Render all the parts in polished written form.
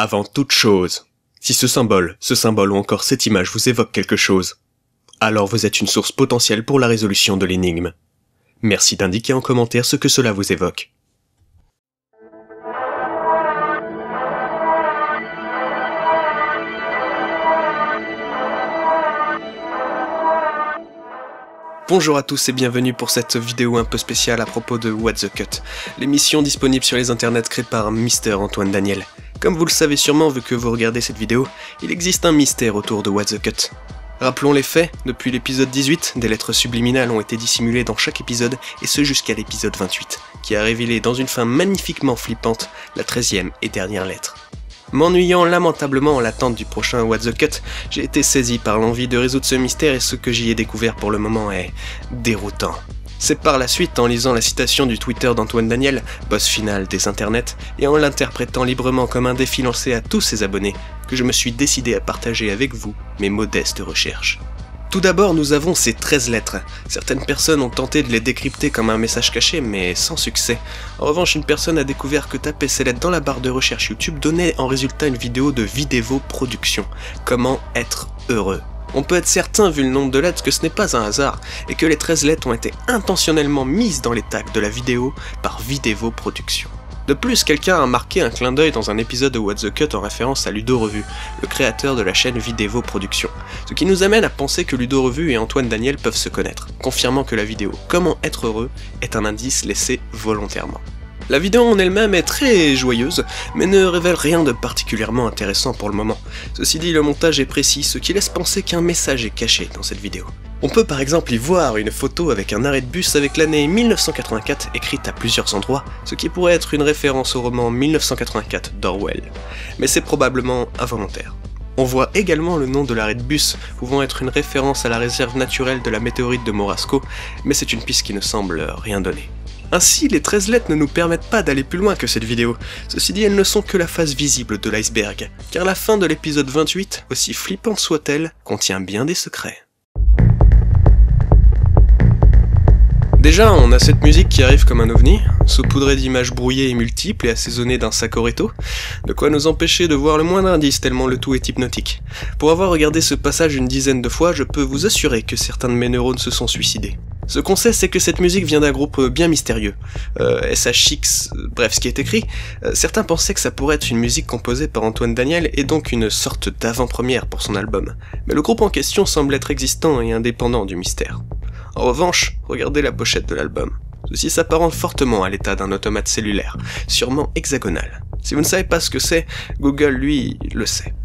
Avant toute chose, si ce symbole ou encore cette image vous évoque quelque chose, alors vous êtes une source potentielle pour la résolution de l'énigme. Merci d'indiquer en commentaire ce que cela vous évoque. Bonjour à tous et bienvenue pour cette vidéo un peu spéciale à propos de What the Cut, l'émission disponible sur les internets créée par Mr. Antoine Daniel. Comme vous le savez sûrement vu que vous regardez cette vidéo, il existe un mystère autour de What the Cut. Rappelons les faits, depuis l'épisode 18, des lettres subliminales ont été dissimulées dans chaque épisode, et ce jusqu'à l'épisode 28, qui a révélé dans une fin magnifiquement flippante la 13e et dernière lettre. M'ennuyant lamentablement en l'attente du prochain What the Cut, j'ai été saisi par l'envie de résoudre ce mystère et ce que j'y ai découvert pour le moment est déroutant. C'est par la suite, en lisant la citation du Twitter d'Antoine Daniel, boss final des internets, et en l'interprétant librement comme un défi lancé à tous ses abonnés, que je me suis décidé à partager avec vous mes modestes recherches. Tout d'abord, nous avons ces 13 lettres. Certaines personnes ont tenté de les décrypter comme un message caché, mais sans succès. En revanche, une personne a découvert que taper ces lettres dans la barre de recherche YouTube donnait en résultat une vidéo de Videvo Production. Comment être heureux. On peut être certain, vu le nombre de lettres, que ce n'est pas un hasard, et que les 13 lettres ont été intentionnellement mises dans les tags de la vidéo par Videvo Production. De plus, quelqu'un a marqué un clin d'œil dans un épisode de What the Cut en référence à Ludo Revue, le créateur de la chaîne Videvo Production, ce qui nous amène à penser que Ludo Revue et Antoine Daniel peuvent se connaître, confirmant que la vidéo « Comment être heureux » est un indice laissé volontairement. La vidéo en elle-même est très joyeuse, mais ne révèle rien de particulièrement intéressant pour le moment. Ceci dit, le montage est précis, ce qui laisse penser qu'un message est caché dans cette vidéo. On peut par exemple y voir une photo avec un arrêt de bus avec l'année 1984 écrite à plusieurs endroits, ce qui pourrait être une référence au roman 1984 d'Orwell. Mais c'est probablement involontaire. On voit également le nom de l'arrêt de bus, pouvant être une référence à la réserve naturelle de la météorite de Morasco, mais c'est une piste qui ne semble rien donner. Ainsi, les 13 lettres ne nous permettent pas d'aller plus loin que cette vidéo. Ceci dit, elles ne sont que la face visible de l'iceberg, car la fin de l'épisode 28, aussi flippante soit-elle, contient bien des secrets. Déjà, on a cette musique qui arrive comme un ovni, saupoudrée d'images brouillées et multiples et assaisonnée d'un sacoretto, de quoi nous empêcher de voir le moindre indice tellement le tout est hypnotique. Pour avoir regardé ce passage une dizaine de fois, je peux vous assurer que certains de mes neurones se sont suicidés. Ce qu'on sait, c'est que cette musique vient d'un groupe bien mystérieux, SHX, bref ce qui est écrit. Certains pensaient que ça pourrait être une musique composée par Antoine Daniel et donc une sorte d'avant-première pour son album, mais le groupe en question semble être existant et indépendant du mystère. En revanche, regardez la pochette de l'album. Ceci s'apparente fortement à l'état d'un automate cellulaire, sûrement hexagonal. Si vous ne savez pas ce que c'est, Google, lui, le sait.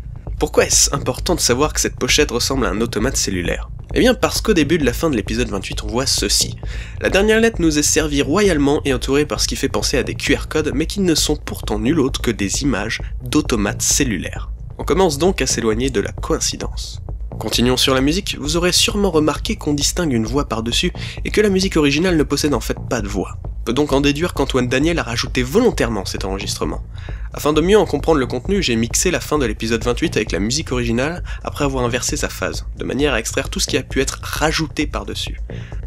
Pourquoi est-ce important de savoir que cette pochette ressemble à un automate cellulaire ? Eh bien parce qu'au début de la fin de l'épisode 28, on voit ceci. La dernière lettre nous est servie royalement et entourée par ce qui fait penser à des QR codes, mais qui ne sont pourtant nul autre que des images d'automates cellulaires. On commence donc à s'éloigner de la coïncidence. Continuons sur la musique, vous aurez sûrement remarqué qu'on distingue une voix par-dessus et que la musique originale ne possède en fait pas de voix. On peut donc en déduire qu'Antoine Daniel a rajouté volontairement cet enregistrement. Afin de mieux en comprendre le contenu, j'ai mixé la fin de l'épisode 28 avec la musique originale après avoir inversé sa phase, de manière à extraire tout ce qui a pu être rajouté par-dessus.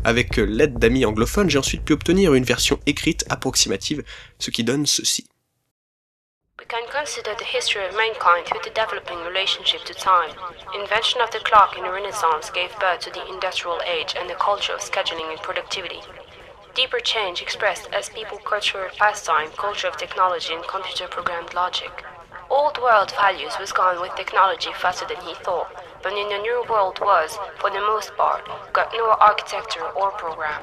Avec l'aide d'amis anglophones, j'ai ensuite pu obtenir une version écrite approximative, ce qui donne ceci. We can consider the history of mankind through the developing relationship to time. Invention of the clock in the Renaissance gave birth to the industrial age and the culture of scheduling and productivity. Deeper change expressed as people culture pastime, culture of technology and computer-programmed logic. Old world values was gone with technology faster than he thought, but in the new world was, for the most part, got no architecture or program.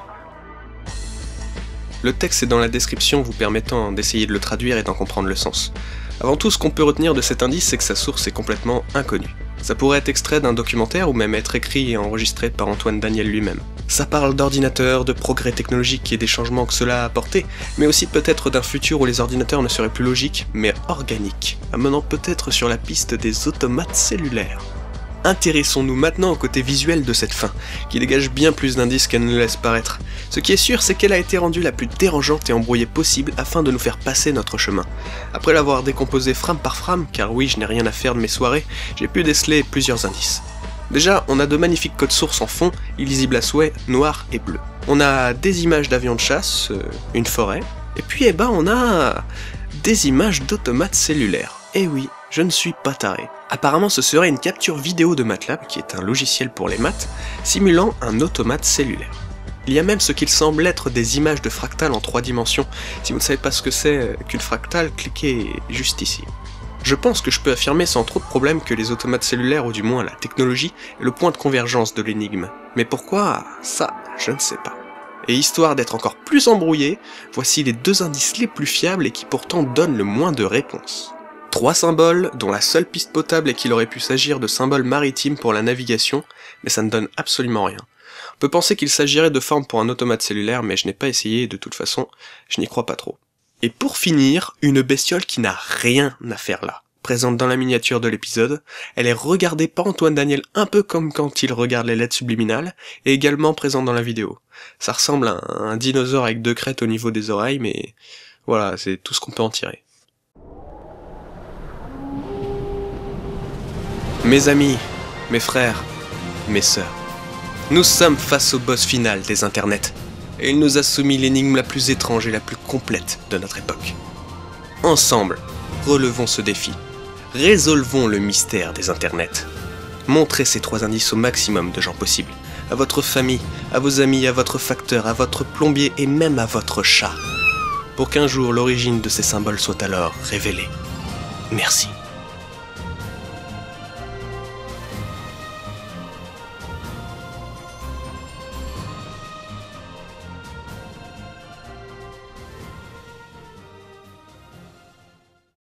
Le texte est dans la description vous permettant d'essayer de le traduire et d'en comprendre le sens. Avant tout, ce qu'on peut retenir de cet indice, c'est que sa source est complètement inconnue. Ça pourrait être extrait d'un documentaire ou même être écrit et enregistré par Antoine Daniel lui-même. Ça parle d'ordinateurs, de progrès technologiques et des changements que cela a apporté, mais aussi peut-être d'un futur où les ordinateurs ne seraient plus logiques, mais organiques, amenant peut-être sur la piste des automates cellulaires. Intéressons-nous maintenant au côté visuel de cette fin, qui dégage bien plus d'indices qu'elle ne laisse paraître. Ce qui est sûr, c'est qu'elle a été rendue la plus dérangeante et embrouillée possible afin de nous faire passer notre chemin. Après l'avoir décomposée frame par frame, car oui, je n'ai rien à faire de mes soirées, j'ai pu déceler plusieurs indices. Déjà, on a de magnifiques codes sources en fond, illisibles à souhait, noir et bleu. On a des images d'avions de chasse, une forêt, et puis on a des images d'automates cellulaires. Et oui, Je ne suis pas taré. Apparemment ce serait une capture vidéo de MATLAB, qui est un logiciel pour les maths, simulant un automate cellulaire. Il y a même ce qu'il semble être des images de fractales en 3 dimensions. Si vous ne savez pas ce que c'est qu'une fractale, cliquez juste ici. Je pense que je peux affirmer sans trop de problème que les automates cellulaires, ou du moins la technologie, est le point de convergence de l'énigme. Mais pourquoi? Ça, je ne sais pas. Et histoire d'être encore plus embrouillé, voici les 2 indices les plus fiables et qui pourtant donnent le moins de réponses. 3 symboles, dont la seule piste potable est qu'il aurait pu s'agir de symboles maritimes pour la navigation, mais ça ne donne absolument rien. On peut penser qu'il s'agirait de forme pour un automate cellulaire, mais je n'ai pas essayé et de toute façon, je n'y crois pas trop. Et pour finir, une bestiole qui n'a rien à faire là. Présente dans la miniature de l'épisode, elle est regardée par Antoine Daniel un peu comme quand il regarde les lettres subliminales, et également présente dans la vidéo. Ça ressemble à un dinosaure avec 2 crêtes au niveau des oreilles, mais voilà, c'est tout ce qu'on peut en tirer. Mes amis, mes frères, mes sœurs, nous sommes face au boss final des internets, et il nous a soumis l'énigme la plus étrange et la plus complète de notre époque. Ensemble, relevons ce défi. Résolvons le mystère des internets. Montrez ces 3 indices au maximum de gens possible. À votre famille, à vos amis, à votre facteur, à votre plombier et même à votre chat. Pour qu'un jour l'origine de ces symboles soit alors révélée. Merci.